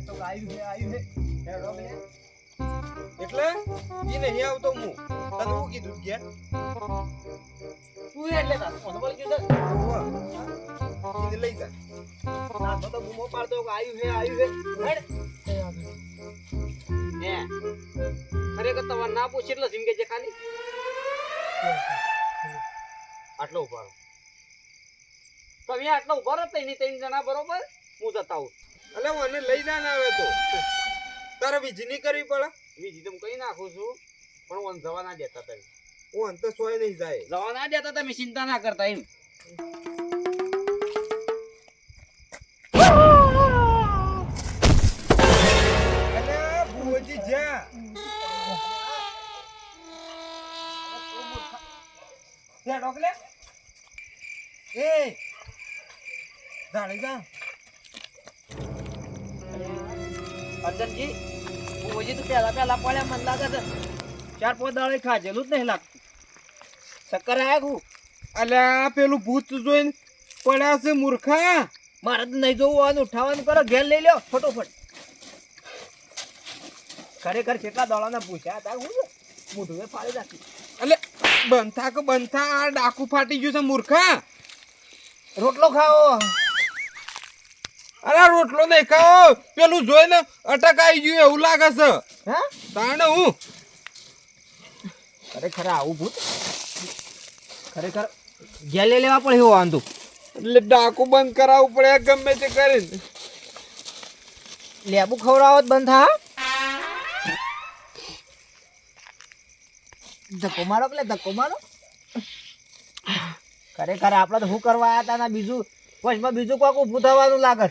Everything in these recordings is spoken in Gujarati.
તો આવ્યું છે હેડો મે એટલે ઈ નહીં આવતો હું તને હું કીધું કે તું એટલે તાર ફોન બોલ કીધું ઈને લઈ જા ના તો બૂમો પાડતો કે આવ્યું છે હેડ ને ખરેખર તમાર ના પૂછ એટલે જીમકે છે ખાલી આટલો ઉભા રહો તમે આટલો ઉભા રહો તઈ 3 જણા બરોબર હું જતા આવું અલે મને લઈ જા ના આવે તો તારે બીજી ની કરવી પડે બીજી તો હું કઈ નાખું છું પણ ઓન જવા ના દેતા તમે હું અંત સોય નહીં જાય જવા ના દેતા તમે ચિંતા ના કરતા એમ અલે ભુવજી જા જા ડોકલે એ જાણી જા અર્જનજી હું હજી તો પહેલા પડ્યા મન લાગે છે 4-5 દાડે ખાજેલું જ નહીં લાગતું ચક્કર આયા હું અલ્યા પેલું ભૂત જોઈને પડ્યા છે મૂર્ખા મારે તો નહીં જોવાનું ઉઠાવવાનું કરો ઘેર લઈ લ્યો ફટોફટ ખરેખર કેટલા દાડાના પૂછ્યા હતા હું મોઢું ફાડી નાખ્યું અલે બંથા આ ડાકુ ફાટી ગયું છે મૂર્ખા રોટલો ખાઓ અરે રોટલો નહીં ખાઓ પેલું જોઈને અટક આવી ગયું એવું લાગે છે હા તાણે હું ખરેખર આવું ભૂત ખરેખર ઘેર લઈ લેવા પડે એવું વાંધો એટલે ડાકુ બંધ કરાવવું પડે ગમે તે કરીને લેબુ ખવડાવો બંધ થા ધક્કો મારો પેલા ધક્કો મારો ખરેખર આપણે તો શું કરવા આવ્યા હતા ને બીજું વચમાં બીજું કોઈક ઊભું થવાનું લાગે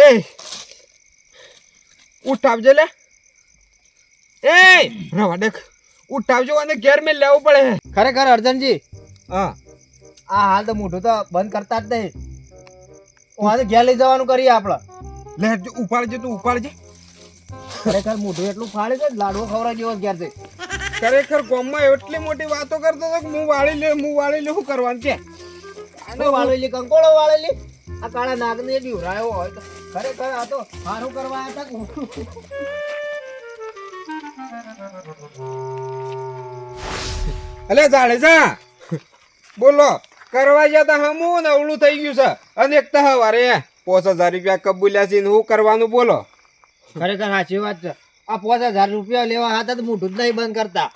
એ ઉઠાવજે લે એ રવા દેખ ઉઠાવજો અને ઘેર મેં લેવું પડે ખરેખર અર્જનજી હા આ હાલ તો મોઢું તો બંધ કરતા જ નહીં હું ઘેર લઈ જવાનું કરીએ આપણે લે ઉપાડજે તું ઉપાડજે ખરેખર મોઢું એટલું ફાડે છે લાડવો ખવડાવ જેવો ઘેર છે ખરેખર ગામમાં એટલી મોટી વાતો કરતો હતો કે હું વાળી લે શું કરવાનું છે આનો વાળેલી કંકોળો વાળેલી આ કાળા નાગને દીવરાયો હોય તો ખરેખર આ તો સારું કરવા હતા અલે જાડેજા બોલો કરવા જતા હમું ને અવળું થઈ ગયું છે અને એક તો હવારે 5000 રૂપિયા કબૂલ્યા છે શું કરવાનું બોલો ખરેખર સાચી વાત છે આ 5000 રૂપિયા લેવા હતા તો મોઢું જ નહીં બંધ કરતા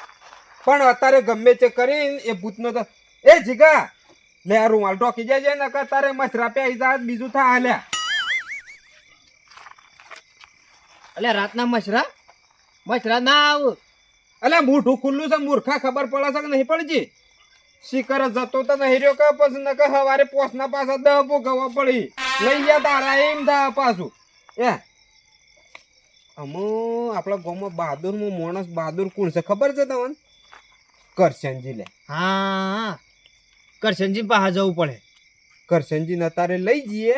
પણ અત્યારે ગમે તે કરીને એ ભૂતનો તો એ જીગા લે આ રૂમાલ ઢોકી જાય ને કે તારે મસરા પ્યાઈ જાય બીજું થા હાલ્યા એટલે રાતના મસરા ના આવું અલે મોઢું ખુલ્લું છે મૂર્ખા ખબર પડે છે કે નહીં પડજી શિખર જતો તો નહીં રહ્યો કે પછી ન કે હવારે પોસના પાછા 10 ભોગવવા પડી લઈ ગયા તારા એમ થા પાછું એ અમો આપણા ગામમાં બહાદુરમાં માણસ બહાદુર કોણ છે ખબર છે તમને કરશનજી લે હા કરશનજી પાસે જવું પડે કરશનજીને અત્યારે લઈ જઈએ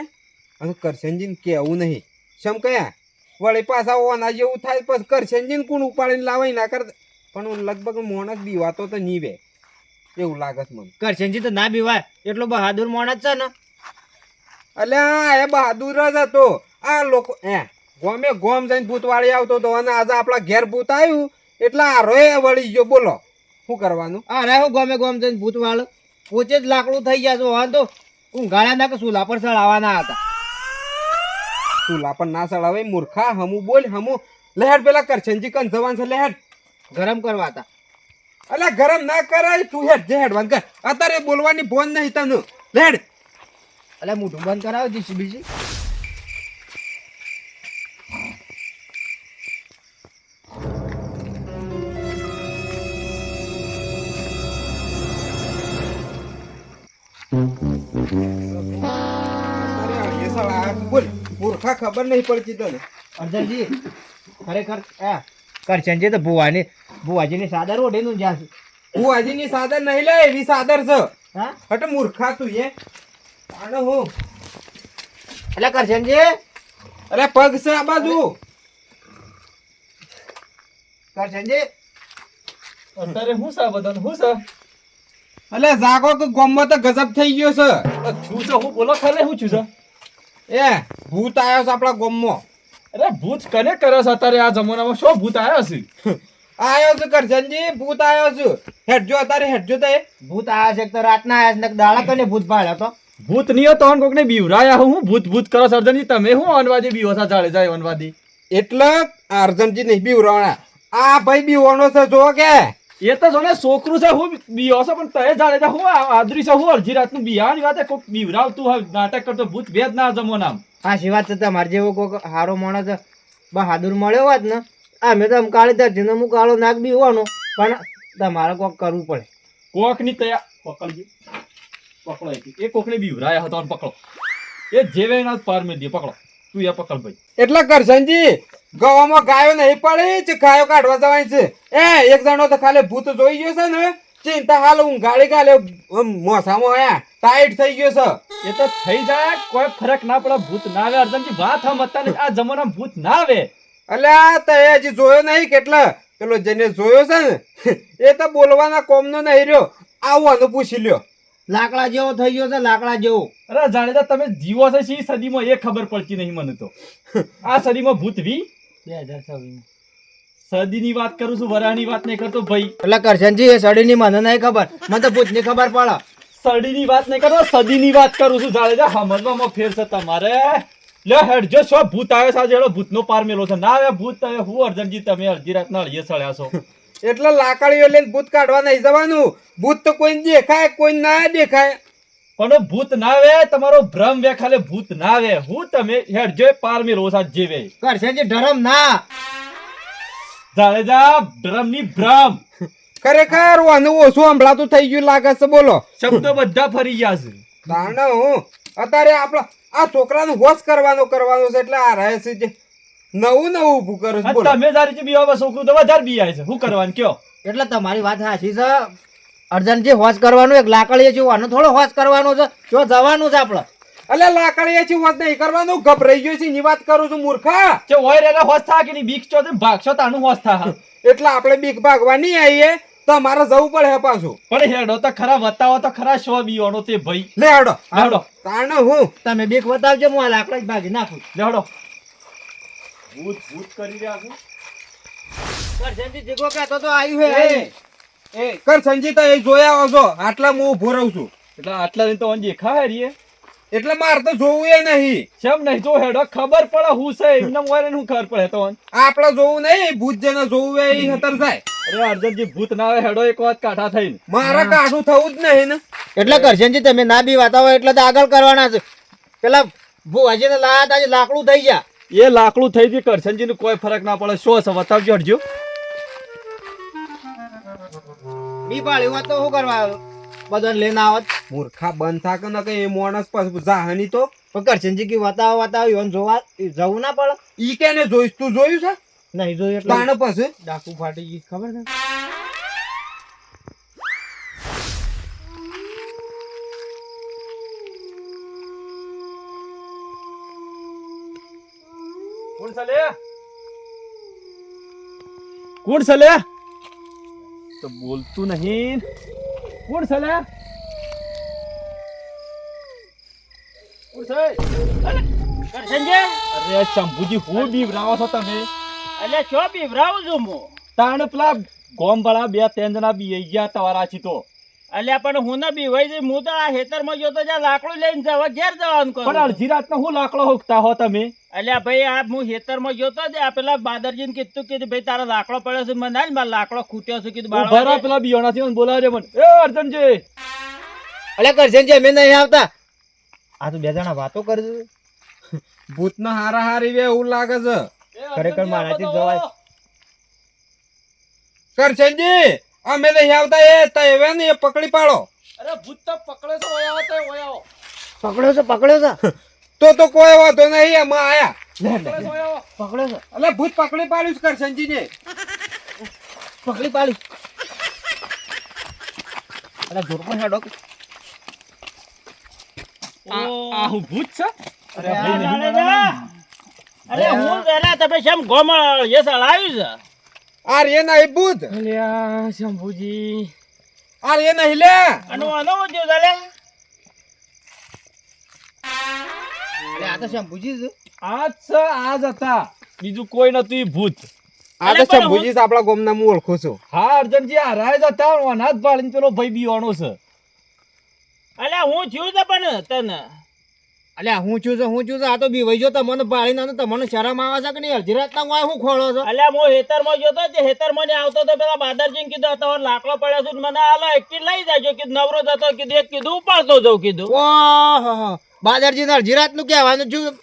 અને કરશનજીને કહેવું નહીં સમ કયા વળી પાછા ઓના જેવું થાય પછી કરશનજીને કોણ ઉપાડીને લાવાય ના કર પણ લગભગ માણસ બીવાતો તો નહીં બે એવું લાગે છે મને કરશનજી તો ના બીવાય એટલો બહાદુર માણસ છે ને અલ્યા એ બહાદુર જ હતો આ લોકો ગોમ જઈને ભૂત વાળી આવતો હતો અને આજે આપણા ઘેર ભૂત આવ્યું એટલે આરોય વળી ગયો બોલો શું કરવાનું અરે હું ગોમ જઈને ભૂત વાળ પોચે જ લાકડું થઈ ગયા છો વાંધો ઊંઘાડા ના કે સુલા પર ચડાવવાના હતા ચૂલા પર ના સડાવે મૂર્ખા હમું બોલ હમું લહેડ પેલા કરશનજી કન જવાન છે લહેડ ગરમ કરવા હતા અલ્યા ગરમ ના કરાય તું હેડ જે હેડવાન કર અત્યારે બોલવાની ભોન નહીં તને લહેડ એટલે મોઢું બંધ કરાવો જીસીબીસી બોલ મૂર્ખા ખબર નહીં પડતી તને અર્જનજી ખરેખર કરશનજી તો ભુવાજીની સાદર ઓઢીનું જ્યાં છે ભુવાજીની સાદર નહીં લે એવી સાદર છે હા હટ મૂર્ખા તું એ આને હું એટલે કરશનજી અરે પગ છે આ બાજુ કરશનજી અત્યારે હું છે બધાને હું છે અલે જાગો કે ગોમમાં તો ગજબ થઈ ગયો છે છું છે હું બોલો ખાલે હું છું છે એ ભૂત આવ્યો છે આપણા ગામમાં. અરે ભૂત કને કરે છે અત્યારે આ જમાનામાં શું ભૂત આવ્યા છે આવ્યો છે કરશનજી, ભૂત આવ્યો છે. હેડજો અત્યારે હેડજો તો એ. ભૂત આયા છે તો રાતના આયા છે ને દાડા કને ભૂત ભાડ્યો તો ભૂત નહીં તો કોકને બીવરાયા હું ભૂત ભૂત કરો સર્જનજી તમે હું અનવાદી બીવો છો જાડે જાય અનવાદી એટલે અર્જનજી નહીં બીવરાવણા. આ ભાઈ બીવાનો છે જો કે. એ તો જોને છોકરું છે હું બીવો છો પણ તય જાડે જા હું આદરી છે હું અડધી રાતનું બિહાની વાત કોક બીવરાવતું હોય નાટક કરતો ભૂત ભેદ ના જમો નામ. હા શી વાત છે તમારે જેવો કોઈક હારો માણસ બહાદુર મળ્યો હોત ને અમે તો કાળી ધરતીનો હું કાળો નાગ બી હોવાનો પણ તમારે કોક કરવું પડે. કોક ની તયા પકડજો પકડો એ કોકને બીવરાયા હતો પકડો એ જેવે ના પાર મેં દે પકડો તું એ પકડ ભાઈ. એટલે કરશનજી ગવામાં ગાયો નહીં પડી છે, ગાયો કાઢવા જવાની છે. એ એક જણો તો ખાલી ભૂત જોઈ ગયો છે ને ચિંતા હાલ ઊંઘાડી ગાલે મોસામાં આયા ટાઈટ થઈ ગયો છે. એ તો થઈ જાય કોઈ ફરક ના પડે ભૂત ના આવે અર્જનજી વાત હમ અત્યારે આ જમાનામાં ભૂત ના આવે. અલ્યા તો એ હજી જોયો નહીં કેટલા પેલો જેને જોયો છે ને એ તો બોલવાના કોમનો નહીં રહ્યો. આવવાનું પૂછી લ્યો. લાકડા જેવો થઈ ગયો છે લાકડા જેવો. અરે જાણેતા તમે જીવો છે શી સદીમાં એ ખબર પડતી નહીં મને તો આ સદીમાં ભૂત વી 2026 સદીની વાત કરું છું વરાની વાત નહીં કરતો ભાઈ. એટલે કરશનજી એ સડીની મને નહીં ખબર, મને તો ભૂતની ખબર પડે. સડીની વાત નહીં કરતો સદીની વાત કરું છું જાણેજા સમજવામાં ફેર છે તમારે. લે હેડજો શું ભૂત આવે છે આજે એનો ભૂતનો પાર મેલો છે ના આવે ભૂત તમે હું અર્જનજી તમે અડધી રાતના અળીએ સળ્યા છો. એટલે લાકડીઓ લઈને ભૂત કાઢવા નહીં જવાનું. ભૂત તો કોઈ દેખાય કોઈ ના દેખાય. પણ ભૂત ના આવે તમારો ભ્રમ વે ખાલે ભૂત ના આવે હું તમે હેડજો પાર મેલો છે જેવે કરશનજી ધરમ ના જાણેજા ભ્રમની ભ્રમ ખરેખર વાનું ઓછું હંભળાતું થઈ ગયું લાગે છે. બોલો શબ્દો બધા ફરી ગયા છે. તાણે હું અત્યારે આપડે આ છોકરાનું હોશ કરવાનો છે એટલે આ રહે છે જે નવું ઊભું કરે છે. અને બોલો તમે જારી બીવા છોકરું તો વધારે બીવાય છે શું કરવાનું કયો. એટલે તમારી વાત સાચી છે અર્જનજી હોશ કરવાનું એક લાકડીએ જોવાનું થોડો હોશ કરવાનો છે જો જવાનું છે આપણે. અલે લાકડીએ છે હોશ નહીં કરવાનું ગભરાઈ ગયો છે ની વાત કરું છું મૂર્ખા. જે હોય રેલા હોશ થા કે ની બીક ચો તે ભાગશો તાનું હોશ થા. એટલે આપણે બીક ભાગવા નહીં આવીએ તો મારે જવું પડે પાછું. પણ હેડો તો ખરા બતાવો તો ખરા શો બીવાનો તે ભાઈ. લે હેડો હેડો તાણે હું તમે બીક બતાવજો હું આ લાકડા જ ભાગી નાખું. હેડો ભૂત ભૂત કરી રહ્યા છું. કરશનજી જીગો કહેતો તો આવ્યું હે. એ કર સંજી તો એ જોયા આવો છો આટલા હું ઉભો રહું છું એટલે આટલા દિન તો અંજી ખા રીએ એટલે મારે તો જોવું એ નહીં. કેમ નહીં જો હેડો ખબર પડે હું છે એમને મોરે હું ખબર પડે તો આપણે જોવું નહીં ભૂત જેને જોવું એ હતર થાય. અરે અર્જનજી ભૂત ના આવે હેડો એક વાત કાઠા થઈને મારા કાઢું થવું જ નહીં ને. એટલે કરશનજી તમે ના બી વાતા હોય એટલે તો આગળ કરવાના છે. પેલા ભુવાજીને લાયા તા લાકડું થઈ ગયા એ લાકડું થઈ ગયું કરશનજી નું કોઈ ફરક ના પડે શું છે બતાવજો હટજો. બી પાડ્યું હોત તો શું કરવા બધાને લઈને આવત. મૂર્ખા બંધ થાકે ને કે એ માણસ પાછું જાહની તો પણ કરશનજી કી વતાવો યોન જોવા જવું ના પડે. ઈ કેને જોઈશ તું જોયું છે નહીં જોયું એટલે તાણે પછી ડાકુ ફાટી ગઈ ખબર છે. કોણ છે લે કોણ છે લે તો બોલતું નહીં કોણ છે લે કોણ છે કરશનજી અરે શંભુજી હું બીવરાવો છો તમે એટલે છો બીવરાવું છું હું. તાણ પેલા ગોમ વાળા બે ત્રણ જણા બી ગયા તમારા છી તો અલ્યા પણ હું ના બીવાઈ જઈ હું તો આ ખેતરમાં ગયો તો જ્યાં લાકડું લઈને જવા ઘેર જવાનું પણ કરું. અડધી રાતના હું લાકડો હોકતા હો તમે અલ્યા ભાઈ આ હું ખેતરમાં ગયો તો આ પેલા બાદરજીને કીધું ભાઈ તારો લાકડો પડ્યો છે મને ના મારો લાકડો ખૂટ્યો છે કીધું ભરા બાળવા. પેલા બિયોણાથી બોલાવજે મને એ અર્જનજી અલ્યા કરશનજી અમે નહીં આવતા આ તો બે જણા વાતો કરે છે. ભૂતના હારા હારી વે એવું લાગે છે. ખરેખર મારાથી જ જવાય. કરશનજી અમે નહીં આવતા એ તયવે ને એ પકડી પાડો. અરે ભૂત તો પકડે છે ઓય આવો તો ઓય આવો પકડ્યો છે તો કોઈ વાંધો નહીં એમાં આયા. પકડે છે ઓય આવો પકડ્યો છે એટલે ભૂત પકડી પાડ્યું છે કરશનજી ને. પકડી પાડી. અરે જોર પણ હેડો. આ હું ભૂત છે અરે અરે ભાઈ નહીં હું જરા તમે શેમ ગોમળ એ સળાવ્યું છે. આ રે નહીં ભૂત અલ્યા શંભુજી આ રે નહીં લે. અને આનો જો ચાલે. અરે આ તો શંભુજી જ. આજ છે, આજ હતા, બીજું કોઈ નતું ઈ ભૂત. આ તો શંભુજી જ આપણા ગામના હું ઓળખું છું. હા અર્જનજી હારાય જ હતા, અનાજ ભાળીને પેલો ભાઈ બીવાનો છે. અલ્યા હું થયું છે પણ તને અલ્યા હું છું આ તો બીવાઈ જો તમને પાડીને અને તમને શરમ આવે છે કે નહીં? અડધી રાતના હું હું ખોળો છો? અલ્યા હું હેતરમાં જોતો તે હેતરમાં ને આવતો તો પેલા બાદરજીને કીધું તમારો લાકડો પડ્યો છે મને આલો એકટી લઈ જાજો કીધું નવરો જતો કીધું એક કીધું ઉપાડતો જાઉં કીધું. ઓહો બાદરજીને અડધી રાતનું કહેવાનું છું.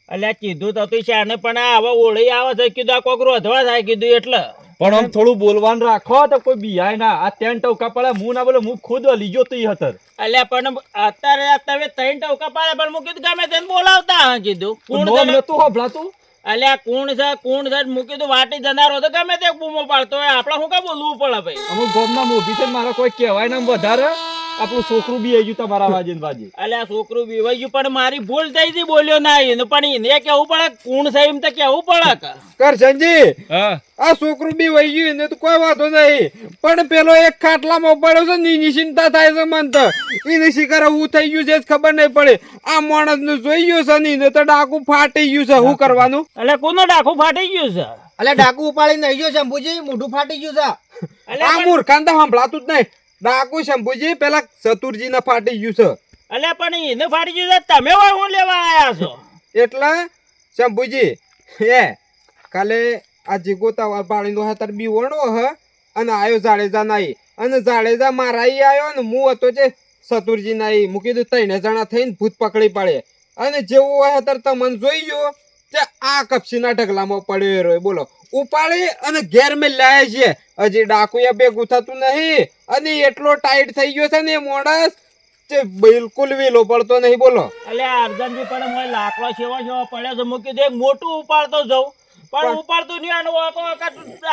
અલ્યા કીધું તો તું શાને પણ આ હવે ઓળી આવે છે કીધું આ કોક રોધવા થાય કીધું એટલે પણ આમ થોડું બોલવાનું રાખો તો કોઈ બિહાય ના. આ 3 ટવકા પડે હું ના બોલે, હું ખુદ લીજો તો ઈ હતર. અલ્યા પણ અત્યારે તમે 3 ટવકા પાડે પણ હું કીધું ગમે તેને બોલાવતા હા કીધું કોણ નોમ છે? નતું હભળાતું. અલ્યા કોણ છે હું કીધું વાટી જનારો તો ગમે તે બૂમો પાડતો હોય આપણે શું કા બોલવું પડે ભાઈ? અમુક ગામના મોભી છે મારા કોઈ કહેવાય ના વધારે. આપણું છોકરું બી આવી ગયું તમારા વાજે ને વાજે. અલ્યા છોકરું બીવાઈ ગયું પણ મારી ભૂલ થઈ હતી બોલ્યો ના એને પણ એને કેવું પડે કોણ છે એમ તો કેવું પડે કે કરશનજી હા આ છોકરું બી વહી ગયું એને તો કોઈ વાંધો નહીં, પણ પેલો એક ખાટલામાં પડ્યો છે ને એની ચિંતા થાય છે મન તો. એને શિકાર હું થઈ ગયું છે જ ખબર નહીં પડે. આ માણસ નું જોઈ ગયું છે ને એને તો ડાકુ ફાટી ગયું છે. શું કરવાનું? અલ્યા કોનો ડાખું ફાટી ગયું છે? અલ્યા ડાકુ ઉપાડીને નહીં ગયો શંભુજી, મોઢું ફાટી ગયું છે. અલ્યા આ મૂર્ખાન તો સંભળાતું જ નહીં. ડાકુ શંભુજી પેલા ચતુરજી ને ફાટી ગયું છે. અલ્યા પણ એને ફાટી ગયું છે તમે હોય હું લેવા આયા છો? એટલે શંભુજી કાલે આ જીગોતા પાણીનો હાથર બી વણો હ અને આયો જાડેજા નાઈ અને જાડેજા મારાઈ આવ્યો ને હું હતો જે સતુરજી નાઈ મૂકી દઉં 3 જણા થઈને ભૂત પકડી પાડે અને જેવું હોય અત્યારે તમને જોઈ ગયો તે આ કપસીના ઢગલામાં પડ્યો રહ્યો. બોલો ઉપાડી અને ઘેર મેં લાયા છે. હજી ડાકુએ ભેગું થતું નહીં અને એટલો ટાઈટ થઈ ગયો છે ને એ માણસ તે બિલકુલ વેલો પડતો નહીં. બોલો અલ્યા અર્જનજી પણ મને લાકડો સેવા પડ્યો છે મૂકી દે મોટું ઉપાડતો જઉં પણ ઉપાડતું નહીં અને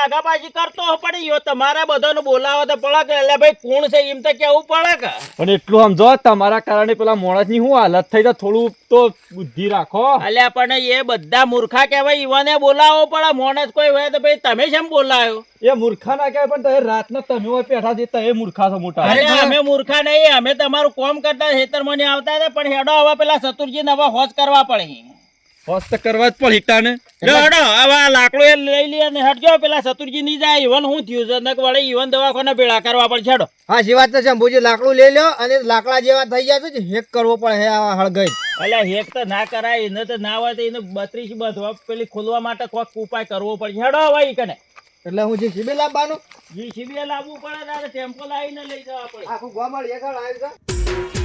આગાબાજી કરતો પડી ગયો તમારા બધાને બોલાવો તો પડે કે એટલે ભાઈ કોણ છે એમ તો કેવું પડે કે પણ એટલું સમજો તમારા કારણે પેલા માણસ ની શું હાલત થઈ જાય, થોડું તો બુદ્ધિ રાખો. અલ્યા પણ એ બધા મૂર્ખા કહેવાય ઈવાને બોલાવો પડે મોણસ કોઈ હોય તો ભાઈ તમે કેમ બોલાયો? એ મૂર્ખા ના કહેવાય પણ તમે રાતના તમે હોય પેઠા જે તમે મૂર્ખા છો મોટા. અલ્યા અમે મૂર્ખા નહીં અમે તમારું કોમ કરતા ખેતરમાં ને આવતા હતા પણ હેડો હવે પેલા સતુરજી નવા હોશ કરવા પડે. હોશ તો કરવા જ પડે હિતાને. હેડો હવે આ લાકડો એ લઈ લે અને હટજો પેલા સતુરજી ની જાય ઈવન શું થયું છે નક વળે ઈવન દવાખાના ભેળા કરવા પડે. હેડો હા શી વાત છે શંભુજી, લાકડું લઈ લો અને લાકડા જેવા થઈ ગયા છે હેક કરવો પડે હે આ હળગઈ. અલ્યા હેક તો ના કરાય એને તો ના હોય તો એને 32 બધવા પેલી ખોલવા માટે કોઈક ઉપાય કરવો પડે. હેડો હવે ઈ કને એટલે હું જે શિબિર લાવવાનું જીસીબી લાવવું પડે તારે ટેમ્પો લાવીને લઈ જવા પડે. આખું ગામ એક આવ્યું છે.